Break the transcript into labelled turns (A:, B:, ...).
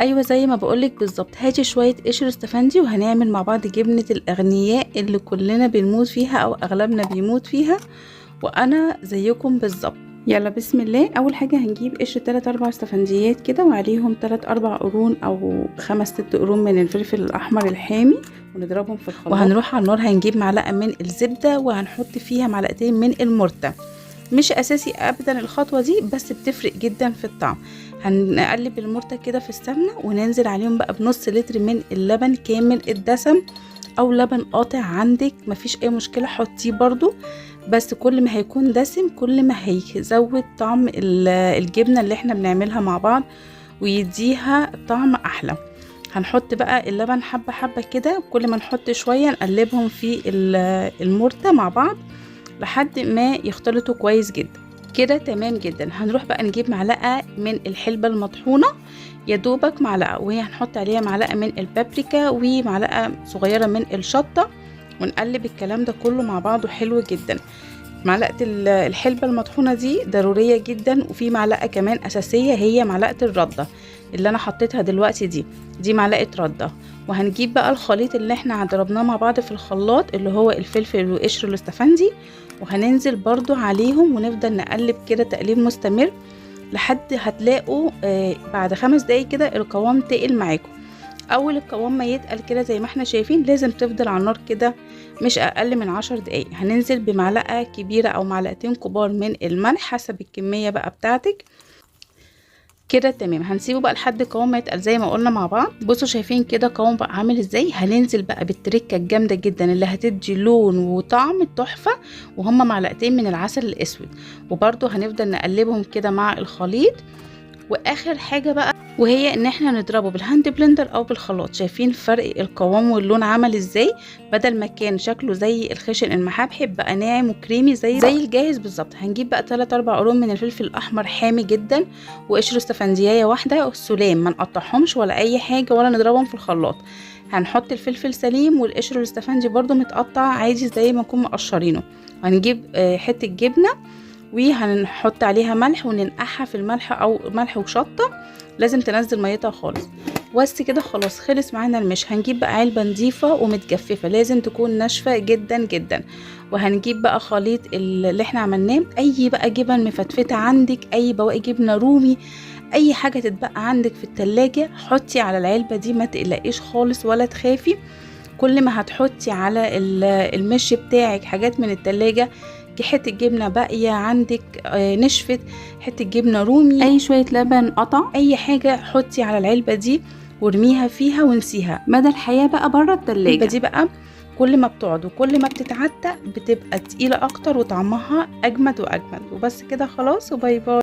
A: ايوه زي ما بقولك بالظبط، هاتي شويه قشر استفندي وهنعمل مع بعض جبنه الاغنياء اللي كلنا بنموت فيها او اغلبنا بيموت فيها، وانا زيكم بالظبط. يلا بسم الله. اول حاجه هنجيب قشر 3 4 استفنديات كده، وعليهم 3 4 قرون او 5 6 قرون من الفلفل الاحمر الحامي، ونضربهم في الخلاط. وهنروح على النار هنجيب معلقه من الزبده وهنحط فيها معلقتين من المرتة. مش اساسي ابدا الخطوه دي، بس بتفرق جدا في الطعم. هنقلب المرتة كده في السمنه وننزل عليهم بقى بنص لتر من اللبن كامل الدسم، او لبن قاطع عندك مفيش اي مشكله حطيه برضو، بس كل ما هيكون دسم كل ما هيزود طعم الجبنه اللي احنا بنعملها مع بعض ويديها طعم احلى. هنحط بقى اللبن حبه حبه كده، كل ما نحط شويه نقلبهم في المرتة مع بعض لحد ما يختلطوا كويس جدا كده. تمام جدا. هنروح بقى نجيب معلقه من الحلبه المطحونه، يا دوبك معلقه، وهي هنحط عليها معلقه من البابريكا ومعلقه صغيره من الشطه، ونقلب الكلام ده كله مع بعضه حلو جدا. معلقه الحلبه المطحونه دي ضروريه جدا، وفي معلقه كمان اساسيه هي معلقه الرده اللي انا حطيتها دلوقتي دي معلقه رده. وهنجيب بقى الخليط اللي احنا ضربناه مع بعض في الخلاط اللي هو الفلفل وقشر الاستفندي، وهننزل برضو عليهم ونفضل نقلب كده تقليب مستمر لحد هتلاقوا بعد 5 دقايق كده القوام تقل معاكم. اول القوام ما يتقل كده زي ما احنا شايفين لازم تفضل على النار كده مش اقل من 10 دقايق. هننزل بمعلقه كبيره او معلقتين كبار من الملح حسب الكميه بقى بتاعتك كده. تمام. هنسيبه بقى لحد قوام ما يتقل زي ما قلنا مع بعض. بصوا شايفين كده قوام بقى عامل ازاي. هننزل بقى بالتركه الجامده جدا اللي هتدي لون وطعم تحفه، وهما معلقتين من العسل الاسود، وبرده هنفضل نقلبهم كده مع الخليط. واخر حاجه بقى وهي ان احنا نضربه بالهاند بلندر او بالخلاط. شايفين فرق القوام واللون عمل ازاي؟ بدل ما كان شكله زي الخشن المحبحب بقى ناعم وكريمي زي الجاهز بالظبط. هنجيب بقى 3 4 قرون من الفلفل الاحمر حامي جدا، وقشر استفندية واحده والسلام، ما نقطعهمش ولا اي حاجه ولا نضربهم في الخلاط. هنحط الفلفل سليم والقشر الاستفندي برده متقطع عادي زي ما نكون مقشرينه. هنجيب حته جبنه وهنحط عليها ملح وننقعها في الملح او ملح وشطه، لازم تنزل ميتها خالص. بس كده خلاص خلص معانا المش. هنجيب بقى علبه نظيفه ومتجففه، لازم تكون ناشفه جدا جدا. وهنجيب بقى خليط اللي احنا عملناه، اي بقى جبن مفتفته عندك، اي بواقي جبنه رومي، اي حاجه تتبقى عندك في التلاجة حطي على العلبه دي، ما تقلقيش خالص ولا تخافي. كل ما هتحطي على المش بتاعك حاجات من التلاجة، حته جبنه باقيه عندك نشفت، حته جبنه رومي، اي شويه لبن قطع، اي حاجه حطي على العلبه دي وارميها فيها ونسيها مدى الحياه بقى بره التلاجة. العلبه دي بقى كل ما بتقعد وكل ما بتتعتق بتبقى تقيله اكتر وطعمها اجمد واجمد. وبس كده خلاص، وباي باي.